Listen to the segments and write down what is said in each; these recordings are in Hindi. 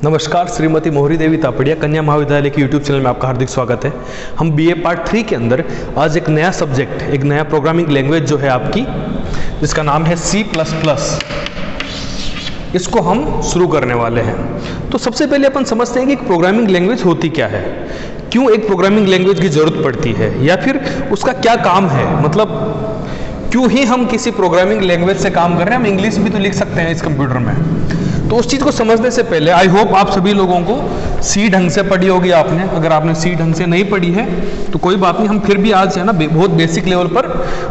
नमस्कार, श्रीमती मोहरी देवी तापड़िया कन्या महाविद्यालय के यूट्यूब चैनल में आपका हार्दिक स्वागत है। हम बीए पार्ट 3 के अंदर आज एक नया सब्जेक्ट, एक नया प्रोग्रामिंग लैंग्वेज जो है आपकी, जिसका नाम है C++, इसको हम शुरू करने वाले हैं। तो सबसे पहले अपन समझते हैं कि एक प्रोग्रामिंग लैंग्वेज होती क्या है, क्यों एक प्रोग्रामिंग लैंग्वेज की ज़रूरत पड़ती है, या फिर उसका क्या काम है, मतलब क्यों ही हम किसी प्रोग्रामिंग लैंग्वेज से काम कर रहे हैं। हम इंग्लिश भी तो लिख सकते हैं इस कंप्यूटर में। तो उस चीज़ को समझने से पहले आई होप आप सभी लोगों को सी ढंग से पढ़ी होगी आपने। अगर आपने सी ढंग से नहीं पढ़ी है तो कोई बात नहीं, हम फिर भी आज है ना बहुत बेसिक लेवल पर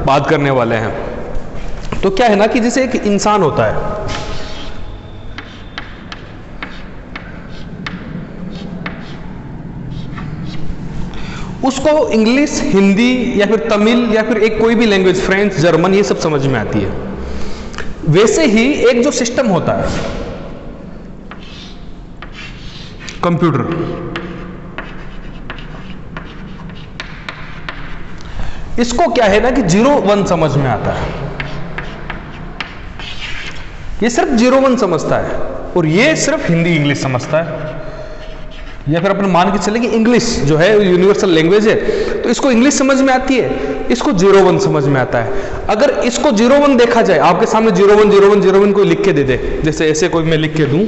बात करने वाले हैं। तो क्या है ना कि जैसे एक इंसान होता है, उसको इंग्लिश, हिंदी या फिर तमिल या फिर एक कोई भी लैंग्वेज, फ्रेंच, जर्मन, ये सब समझ में आती है। वैसे ही एक जो सिस्टम होता है कंप्यूटर, इसको क्या है ना कि 0-1 समझ में आता है। ये सिर्फ 0-1 समझता है और ये सिर्फ हिंदी इंग्लिश समझता है। या फिर अपन मान के चले कि इंग्लिश जो है यूनिवर्सल लैंग्वेज है, तो इसको इंग्लिश समझ में आती है, इसको 0-1 समझ में आता है। अगर इसको 0-1 देखा जाए, आपके सामने 0-1 0-1 0-1 कोई लिख के दे दे, जैसे ऐसे कोई मैं लिख के दूं,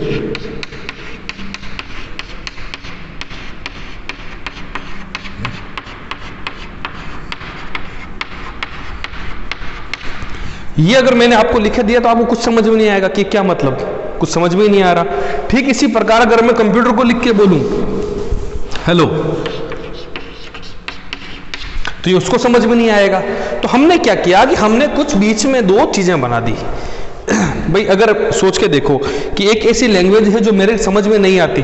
ये अगर मैंने आपको लिख दिया तो आपको कुछ समझ में नहीं आएगा कि क्या मतलब, कुछ समझ में ही नहीं आ रहा। ठीक इसी प्रकार अगर मैं कंप्यूटर को लिख के बोलूं हेलो, तो ये उसको समझ में नहीं आएगा। तो हमने क्या किया कि हमने कुछ बीच में दो चीजें बना दी। भाई अगर सोच के देखो कि एक ऐसी लैंग्वेज है जो मेरे समझ में नहीं आती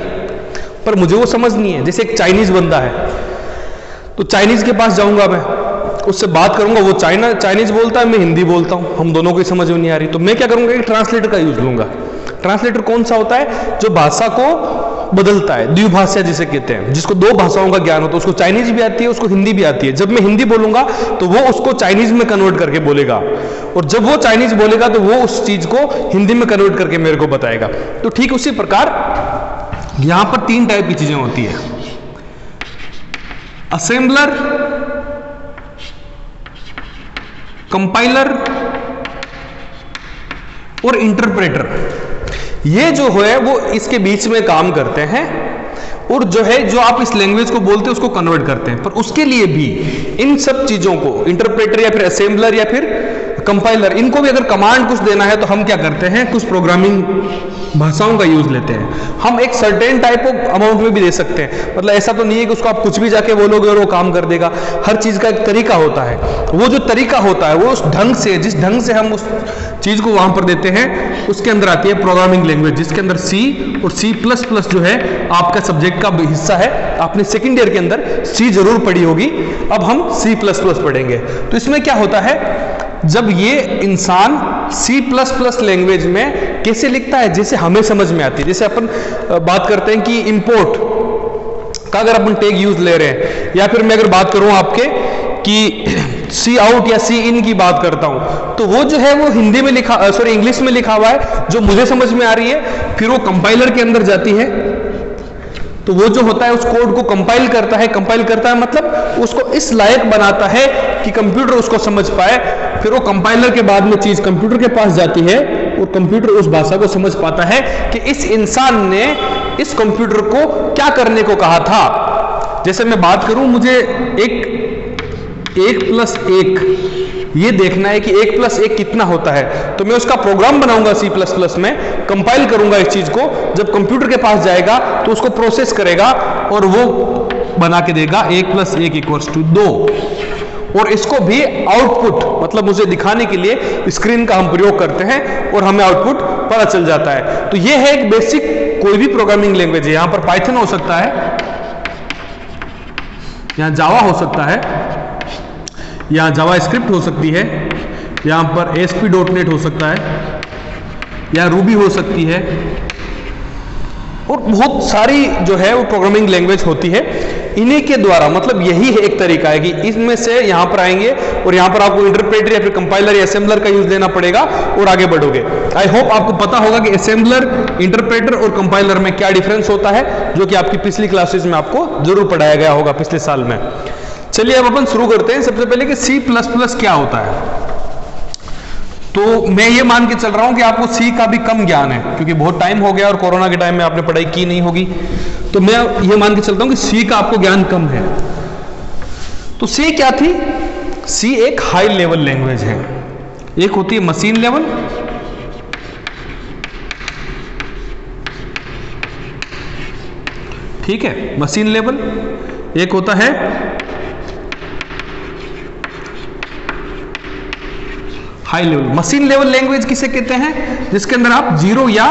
पर मुझे वो समझ नहीं है। जैसे एक चाइनीज बंदा है, तो चाइनीज के पास जाऊंगा, मैं उससे बात करूंगा, वो चाइनीज बोलता है, मैं हिंदी बोलता हूं, हम दोनों को ही समझ में नहीं आ रही। तो मैं क्या करूंगा, एक ट्रांसलेटर का यूज लूंगा। ट्रांसलेटर कौन सा होता है, जो भाषा को बदलता है, द्विभाषा जिसे कहते हैं, जिसको दो भाषाओं का ज्ञान होता है। उसको चाइनीज भी आती है, उसको हिंदी भी आती है। जब मैं हिंदी बोलूंगा तो वो उसको चाइनीज में कन्वर्ट करके बोलेगा, और जब वो चाइनीज बोलेगा तो वो उस चीज को हिंदी में कन्वर्ट करके मेरे को बताएगा। तो ठीक उसी प्रकार यहां पर 3 टाइप की चीजें होती है, असेंबलर, कंपाइलर और इंटरप्रेटर। ये जो है वो इसके बीच में काम करते हैं, और जो है जो आप इस लैंग्वेज को बोलते हैं उसको कन्वर्ट करते हैं। पर उसके लिए भी इन सब चीजों को, इंटरप्रेटर या फिर असेंबलर या फिर कंपाइलर, इनको भी अगर कमांड कुछ देना है तो हम क्या करते हैं, कुछ प्रोग्रामिंग भाषाओं का यूज लेते हैं। हम एक सर्टेन टाइप ऑफ अमाउंट में भी दे सकते हैं, मतलब ऐसा तो नहीं है कि उसको आप कुछ भी जाके बोलोगे और वो काम कर देगा। हर चीज का एक तरीका होता है। वो जो तरीका होता है वो उस ढंग से, जिस ढंग से हम उस चीज को वहां पर देते हैं, उसके अंदर आती है प्रोग्रामिंग लैंग्वेज, जिसके अंदर C और C++ जो है आपका सब्जेक्ट का हिस्सा है। आपने सेकेंड ईयर के अंदर C जरूर पढ़ी होगी, अब हम C++ पढ़ेंगे। तो इसमें क्या होता है, जब ये इंसान C++ लैंग्वेज में कैसे लिखता है, जैसे हमें समझ में आती है। जैसे अपन बात करते हैं कि इंपोर्ट का अगर अपन टैग यूज ले रहे हैं, या फिर मैं अगर बात करूं आपके कि सी आउट या सी इन की बात करता हूं, तो वो जो है वो हिंदी में लिखा, सॉरी इंग्लिश में लिखा हुआ है, जो मुझे समझ में आ रही है। फिर वो कंपाइलर के अंदर जाती है, तो वो जो होता है उस कोड को कंपाइल करता है। कंपाइल करता है मतलब उसको इस लायक बनाता है कि कंप्यूटर उसको समझ पाए। फिर वो कंपाइलर के बाद में चीज कंप्यूटर के पास जाती है, और कंप्यूटर उस भाषा को समझ पाता है कि इस इंसान ने इस कंप्यूटर को क्या करने को कहा था। जैसे मैं बात करूं, मुझे 1+1 ये देखना है कि 1+1 कितना होता है, तो मैं उसका प्रोग्राम बनाऊंगा C++ में, कंपाइल करूंगा इस चीज को। जब कंप्यूटर के पास जाएगा तो उसको प्रोसेस करेगा और वो बना के देगा 1+1 = 2। और इसको भी आउटपुट, मतलब मुझे दिखाने के लिए स्क्रीन का हम प्रयोग करते हैं और हमें आउटपुट पता चल जाता है। तो ये है एक बेसिक कोई भी प्रोग्रामिंग लैंग्वेज है। यहां पर पाइथन हो सकता है, यहां जावा हो सकता है, यहां जावास्क्रिप्ट हो सकती है, यहां पर ASP.NET हो सकता है, या रूबी हो सकती है, और बहुत सारी जो है वो प्रोग्रामिंग लैंग्वेज होती है। इन्हीं के द्वारा, मतलब यही है एक तरीका है कि इसमें से यहां पर आएंगे और यहां पर आपको इंटरप्रेटर या फिर कंपाइलर या असेंबलर का यूज लेना पड़ेगा और आगे बढ़ोगे। आई होप आपको पता होगा कि असेंबलर, इंटरप्रेटर और कंपाइलर में क्या डिफरेंस होता है, जो कि आपकी पिछली क्लासेस में आपको जरूर पढ़ाया गया होगा पिछले साल में। चलिए अब अपन शुरू करते हैं। सबसे पहले कि C++ क्या होता है। तो मैं ये मान के चल रहा हूं कि आपको सी का भी कम ज्ञान है, क्योंकि बहुत टाइम हो गया और कोरोना के टाइम में आपने पढ़ाई की नहीं होगी। तो मैं ये मान के चलता हूं कि सी का आपको ज्ञान कम है। तो सी क्या थी? सी एक हाई लेवल लैंग्वेज है। एक होती है मशीन लेवल, ठीक है, मशीन लेवल। एक होता है high level. Machine level language किसे कहते हैं? जिसके अंदर आप 0 या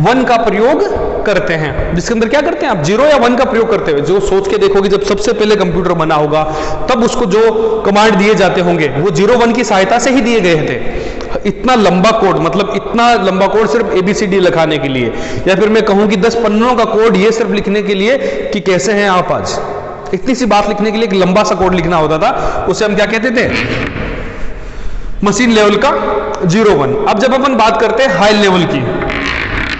1 का प्रयोग करते हैं। जिसके अंदर क्या करते हैं आप? 0 या 1 का प्रयोग करते हुए। जो सोच के देखोगे, जब सबसे पहले कंप्यूटर बना होगा तब उसको जो कमांड दिए जाते होंगे वो 0-1 की सहायता से ही दिए गए थे। इतना लंबा कोड, मतलब इतना लंबा कोड सिर्फ ABCD लिखाने के लिए, या फिर मैं कहूं कि 10 पन्नों का कोड ये सिर्फ लिखने के लिए कि कैसे हैं आप आज, इतनी सी बात लिखने के लिए एक लंबा सा कोड लिखना होता था। उसे हम क्या कहते थे? मशीन लेवल का 0-1। अब जब अपन बात करते हैं हाई लेवल की,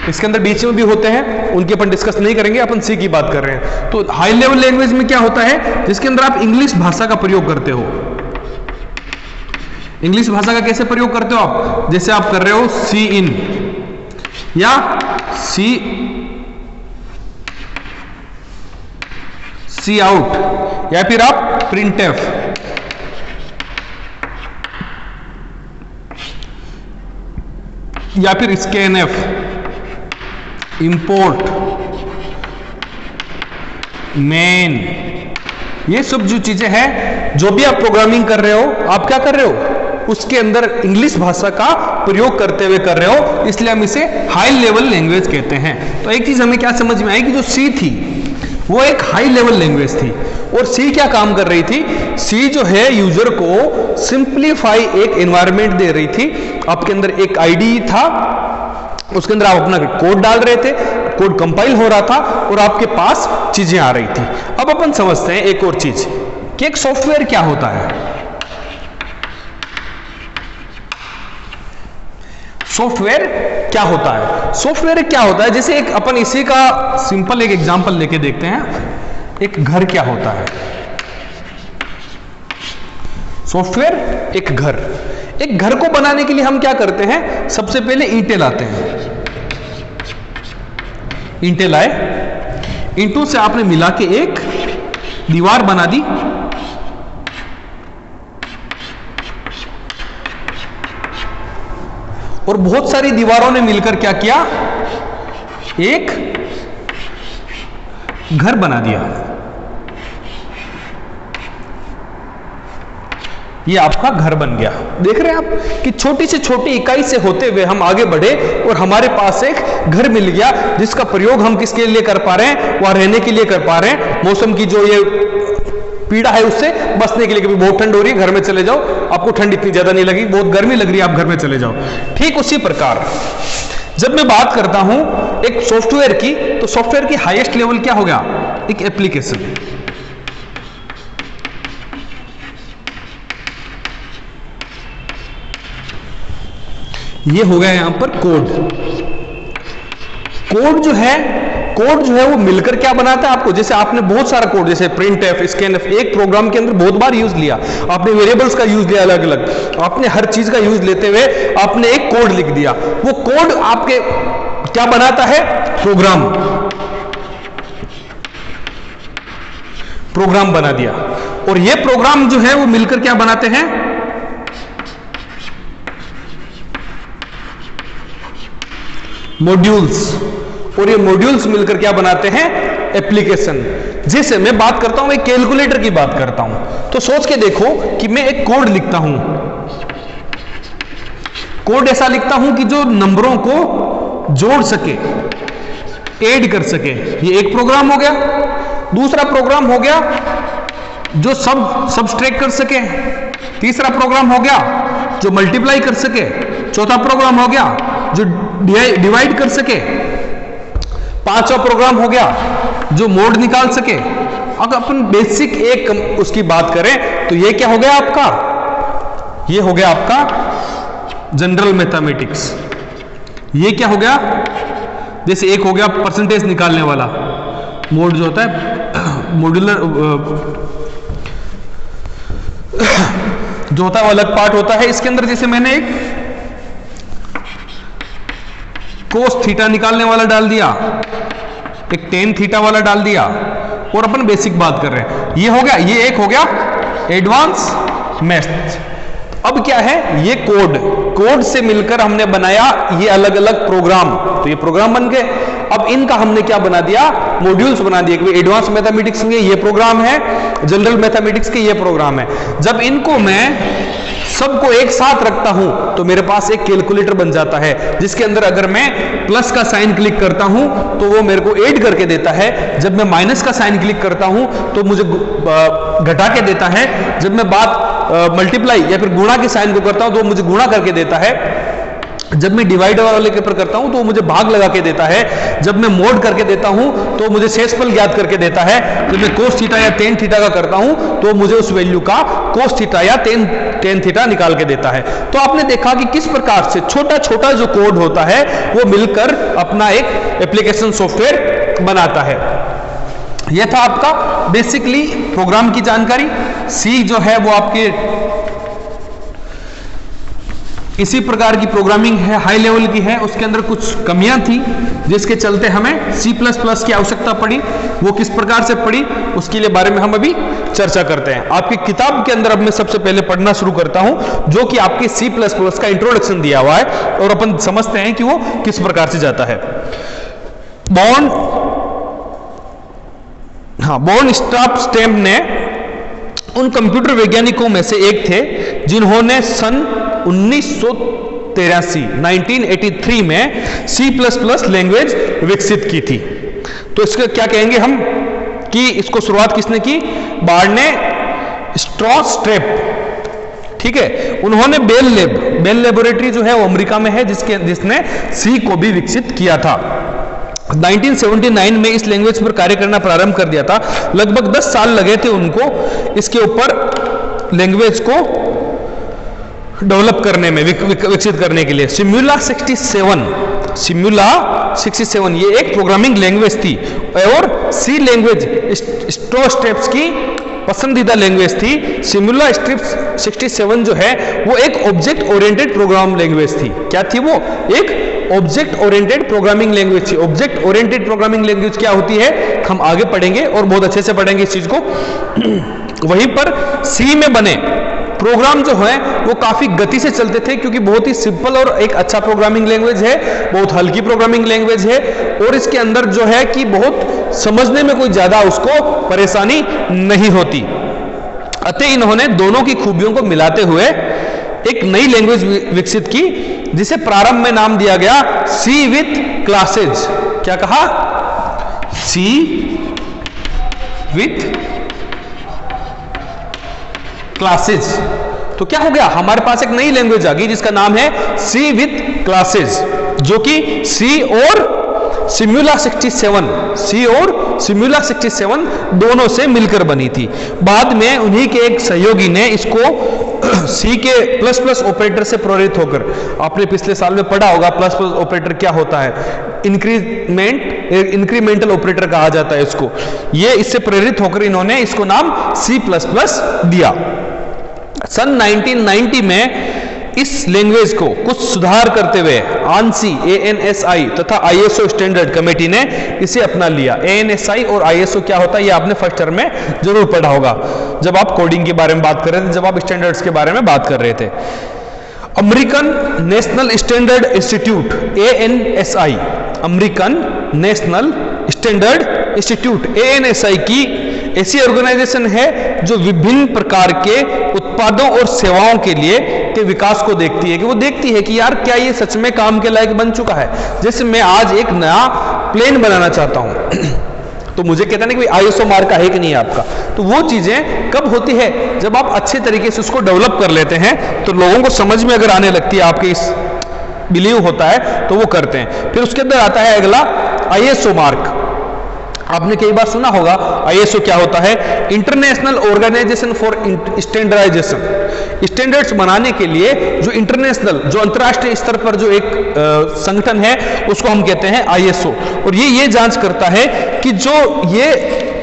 इसके अंदर बीच में भी होते हैं, उनकी अपन डिस्कस नहीं करेंगे, अपन सी की बात कर रहे हैं। तो हाई लेवल लैंग्वेज में क्या होता है? जिसके अंदर आप इंग्लिश भाषा का प्रयोग करते हो। इंग्लिश भाषा का कैसे प्रयोग करते हो आप? जैसे आप कर रहे हो सी इन या सी आउट, या फिर आप प्रिंटफ, या फिर स्कैनफ, इंपोर्ट, मेन। ये सब जो चीजें हैं, जो भी आप प्रोग्रामिंग कर रहे हो, आप क्या कर रहे हो? उसके अंदर इंग्लिश भाषा का प्रयोग करते हुए कर रहे हो, इसलिए हम इसे हाई लेवल लैंग्वेज कहते हैं। तो एक चीज हमें क्या समझ में आई कि जो सी थी वो एक हाई लेवल लैंग्वेज थी। और सी क्या काम कर रही थी? सी जो है यूजर को सिंप्लीफाई एक एनवायरनमेंट दे रही थी। आपके अंदर एक आईडी था, उसके अंदर आप अपना कोड डाल रहे थे, कोड कंपाइल हो रहा था और आपके पास चीजें आ रही थी। अब अपन समझते हैं एक और चीज कि एक सॉफ्टवेयर क्या होता है। सॉफ्टवेयर क्या होता है? सॉफ्टवेयर क्या होता है? जैसे एक अपन इसी का सिंपल एक एग्जांपल लेके देखते हैं। एक घर क्या होता है? सॉफ्टवेयर एक घर। एक घर को बनाने के लिए हम क्या करते हैं? सबसे पहले ईंटें लाते हैं। ईंटें लाए, ईंटों से आपने मिला के एक दीवार बना दी। और बहुत सारी दीवारों ने मिलकर क्या किया? एक घर बना दिया। ये आपका घर बन गया। देख रहे हैं आप कि छोटी से छोटी इकाई से होते हुए हम आगे बढ़े और हमारे पास एक घर मिल गया, जिसका प्रयोग हम किसके लिए कर पा रहे हैं? वहां रहने के लिए कर पा रहे हैं। मौसम की जो ये पीड़ा है उससे बचने के लिए। कभी बहुत ठंड हो रही है, घर में चले जाओ, आपको ठंड इतनी ज्यादा नहीं लगी। बहुत गर्मी लग रही है, आप घर में चले जाओ। ठीक उसी प्रकार जब मैं बात करता हूं एक सॉफ्टवेयर की, तो सॉफ्टवेयर की हाईएस्ट लेवल क्या हो गया? एक एप्लीकेशन। ये हो गया यहां पर कोड। कोड जो है वो मिलकर क्या बनाता है आपको? जैसे आपने बहुत सारा कोड, जैसे प्रिंटफ, स्कैनफ, एक प्रोग्राम के अंदर बहुत बार यूज लिया। आपने वेरिएबल्स का यूज लिया अलग अलग, आपने हर चीज का यूज लेते हुए आपने एक कोड लिख दिया। वो कोड आपके क्या बनाता है? प्रोग्राम बना दिया। और ये प्रोग्राम जो है वो मिलकर क्या बनाते हैं? मॉड्यूल्स। और ये मॉड्यूल्स मिलकर क्या बनाते हैं? एप्लीकेशन। जैसे मैं बात करता हूं, एक कैलकुलेटर की बात करता हूं, तो सोच के देखो कि मैं एक कोड लिखता हूं। कोड ऐसा लिखता हूं कि जो नंबरों को जोड़ सके, ऐड कर सके। ये एक प्रोग्राम हो गया। दूसरा प्रोग्राम हो गया जो सब्सट्रैक्ट कर सके। तीसरा प्रोग्राम हो गया जो मल्टीप्लाई कर सके। चौथा प्रोग्राम हो गया जो डिवाइड कर सके। पांचवा प्रोग्राम हो गया जो मोड निकाल सके। अगर अपन बेसिक एक उसकी बात करें तो ये क्या हो गया आपका, ये हो गया आपका जनरल मैथमेटिक्स। ये क्या हो गया, जैसे एक हो गया परसेंटेज निकालने वाला मोड जो होता है, मॉड्यूलर जो होता है वो अलग पार्ट होता है। इसके अंदर जैसे मैंने एक कोस थीटा निकालने वाला डाल दिया, एक टेन थीटा वाला डाल दिया, और अपन बेसिक बात कर रहे हैं। ये हो गया, ये एक हो गया एडवांस मैथ्स। अब क्या है, ये कोड से मिलकर हमने बनाया ये अलग अलग प्रोग्राम, तो ये प्रोग्राम बन गए। अब इनका हमने क्या बना दिया, मॉड्यूल्स बना दिए कि एडवांस मैथमेटिक्स में ये प्रोग्राम है, जनरल मैथमेटिक्स के ये प्रोग्राम है। जब इनको मैं सबको एक साथ रखता हूं तो मेरे पास एक कैलकुलेटर बन जाता है, जिसके अंदर अगर मैं प्लस का साइन क्लिक करता हूं तो वो मेरे को ऐड करके देता है, जब मैं माइनस का साइन क्लिक करता हूं तो मुझे घटा के देता है, जब मैं बात मल्टीप्लाई या फिर गुणा के साइन को करता हूं तो मुझे गुणा करके देता है, जब मैं डिवाइड वाले के ऊपर करता हूं तो मुझे भाग लगा के देता है, जब मैं मोड करके देता हूं तो मुझे शेषफल ज्ञात करके देता है, जब मैं कोस थीटा या टेन थीटा का करता हूं तो मुझे उस वैल्यू का कोस थीटा या टेन थीटा निकाल के देता है। तो आपने देखा कि किस प्रकार से छोटा छोटा जो कोड होता है वो मिलकर अपना एक एप्लीकेशन सॉफ्टवेयर बनाता है। यह था आपका बेसिकली प्रोग्राम की जानकारी। सी जो है वो आपके इसी प्रकार की प्रोग्रामिंग है, हाई लेवल की है, उसके अंदर कुछ कमियां थी जिसके चलते हमें C++ की आवश्यकता पड़ी। वो किस प्रकार से पड़ी उसके लिए बारे में हम अभी चर्चा करते हैं। आपकी किताब के अंदर अब मैं सबसे पहले पढ़ना शुरू करता हूं, जो कि आपके C++ का इंट्रोडक्शन दिया हुआ है, और अपन समझते हैं कि वो किस प्रकार से जाता है। बॉर्न स्टाफ ने उन कंप्यूटर वैज्ञानिकों में से एक थे जिन्होंने सन 1983 में C++ लैंग्वेज विकसित की थी। तो इसका क्या कहेंगे हम कि इसको शुरुआत किसने की, बार्ने स्ट्रॉस्ट्रेप, ठीक है। उन्होंने बेल लेबोरेटरी जो है वो अमेरिका में है, जिसने सी को भी विकसित किया था। 1979 में इस लैंग्वेज पर कार्य करना प्रारंभ कर दिया था। लगभग 10 साल लगे थे उनको इसके ऊपर लैंग्वेज को डेवलप करने में, विकसित करने के लिए। सिमुला 67 ये एक प्रोग्रामिंग लैंग्वेज थी, और सी लैंग्वेज स्ट्रॉस्ट्रेप्स की पसंदीदा लैंग्वेज थी। सिमुला 67 जो है वो एक ऑब्जेक्ट ओरिएंटेड प्रोग्राम लैंग्वेज थी। क्या थी वो, एक ऑब्जेक्ट ओरिएंटेड प्रोग्रामिंग लैंग्वेज थी। ऑब्जेक्ट ओरिएंटेड प्रोग्रामिंग लैंग्वेज क्या होती है हम आगे पढ़ेंगे और बहुत अच्छे से पढ़ेंगे इस चीज को। वहीं पर सी में बने प्रोग्राम जो है वो काफी गति से चलते थे, क्योंकि बहुत ही सिंपल और एक अच्छा प्रोग्रामिंग लैंग्वेज है, बहुत हल्की प्रोग्रामिंग लैंग्वेज है, और इसके अंदर जो है कि बहुत समझने में कोई ज्यादा उसको परेशानी नहीं होती। अतः इन्होंने दोनों की खूबियों को मिलाते हुए एक नई लैंग्वेज विकसित की, जिसे प्रारंभ में नाम दिया गया सी विथ क्लासेज। क्या कहा, सी विथ क्लासेज। तो क्या हो गया, हमारे पास एक नई लैंग्वेज आ गई जिसका नाम है सी विथ क्लासेज, जो कि सी और सिमुला 67 दोनों से मिलकर बनी थी। बाद में उन्हीं के एक सहयोगी ने इसको सी के प्लस ऑपरेटर से प्रेरित होकर, आपने पिछले साल में पढ़ा होगा प्लस ऑपरेटर क्या होता है, इंक्रीमेंटल ऑपरेटर कहा जाता है इसको। ये इससे प्रेरित होकर इन्होंने इसको नाम C++ दिया। सन 1990 में इस लैंग्वेज को कुछ सुधार करते हुए ANSI तथा ISO स्टैंडर्ड कमेटी ने इसे अपना लिया। ANSI और ISO क्या होता है ये आपने फर्स्ट टर्म में जरूर पढ़ा होगा जब आप कोडिंग के बारे में बात कर रहे थे, जब आप स्टैंडर्ड्स के बारे में बात कर रहे थे। American national standard institute ANSI, American national standard institute ANSI की ऐसी ऑर्गेनाइजेशन है जो विभिन्न प्रकार के उत्पादों और सेवाओं के लिए के विकास को देखती है, कि वो देखती है कि यार क्या ये सच में काम के लायक बन चुका है। जैसे मैं आज एक नया प्लेन बनाना चाहता हूं तो मुझे कहता नहीं कि ISO मार्क का है कि नहीं आपका, तो वो चीजें कब होती है जब आप अच्छे तरीके से उसको डेवलप कर लेते हैं, तो लोगों को समझ में अगर आने लगती है, आपके इस बिलीव होता है तो वो करते हैं। फिर उसके अंदर आता है अगला ISO मार्क। आपने कई बार सुना होगा आईएसओ क्या होता है, international organisation for standardisation. Standards बनाने के लिए जो इंटरनेशनल, जो अंतर्राष्ट्रीय स्तर पर जो एक संगठन है उसको हम कहते हैं आईएसओ। और ये जांच करता है कि जो ये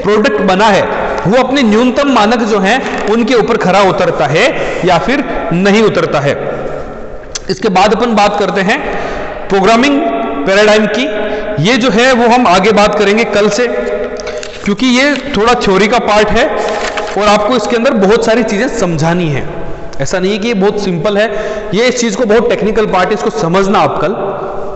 प्रोडक्ट बना है वो अपने न्यूनतम मानक जो हैं उनके ऊपर खरा उतरता है या फिर नहीं उतरता है। इसके बाद अपन बात करते हैं प्रोग्रामिंग पैराडाइम की। ये जो है वो हम आगे बात करेंगे कल से, क्योंकि ये थोड़ा थ्योरी का पार्ट है और आपको इसके अंदर बहुत सारी चीजें समझानी है। ऐसा नहीं है कि ये बहुत सिंपल है, ये इस चीज को बहुत टेक्निकल पार्ट है, इसको समझना आप कल,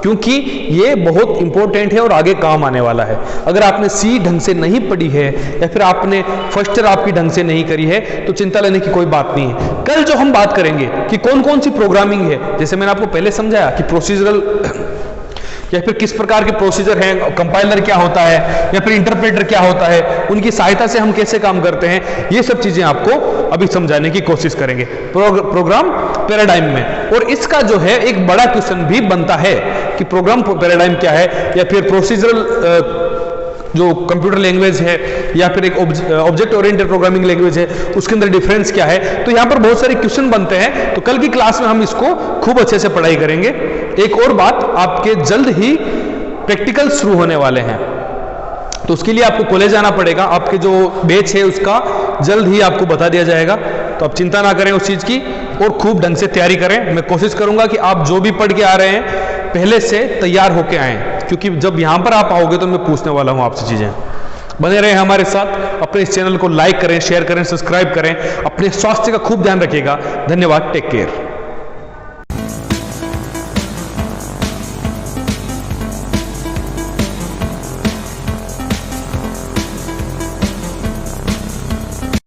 क्योंकि ये बहुत इंपॉर्टेंट है और आगे काम आने वाला है। अगर आपने सी ढंग से नहीं पढ़ी है या फिर आपने फर्स्ट ईयर आपकी ढंग से नहीं करी है तो चिंता लेने की कोई बात नहीं है। कल जो हम बात करेंगे कि कौन कौन सी प्रोग्रामिंग है, जैसे मैंने आपको पहले समझाया कि प्रोसीजरल या फिर किस प्रकार के प्रोसीजर हैं, कंपाइलर क्या होता है या फिर इंटरप्रेटर क्या होता है, उनकी सहायता से हम कैसे काम करते हैं, ये सब चीजें आपको अभी समझाने की कोशिश करेंगे प्रोग्राम पैराडाइम में। और इसका जो है एक बड़ा क्वेश्चन भी बनता है कि प्रोग्राम पैराडाइम क्या है, या फिर प्रोसीजरल जो कंप्यूटर लैंग्वेज है या फिर एक ऑब्जेक्ट ओरिएंटेड प्रोग्रामिंग लैंग्वेज है, उसके अंदर डिफरेंस क्या है। तो यहाँ पर बहुत सारे क्वेश्चन बनते हैं, तो कल की क्लास में हम इसको खूब अच्छे से पढ़ाई करेंगे। एक और बात, आपके जल्द ही प्रैक्टिकल शुरू होने वाले हैं, तो उसके लिए आपको कॉलेज आना पड़ेगा। आपके जो बैच है उसका जल्द ही आपको बता दिया जाएगा, तो आप चिंता ना करें उस चीज की और खूब ढंग से तैयारी करें। मैं कोशिश करूंगा कि आप जो भी पढ़ के आ रहे हैं पहले से तैयार होके आएं, क्योंकि जब यहां पर आप आओगे तो मैं पूछने वाला हूं आपसे चीजें। बने रहें हमारे साथ, अपने इस चैनल को लाइक करें, शेयर करें, सब्सक्राइब करें, अपने स्वास्थ्य का खूब ध्यान रखिएगा। धन्यवाद, टेक केयर।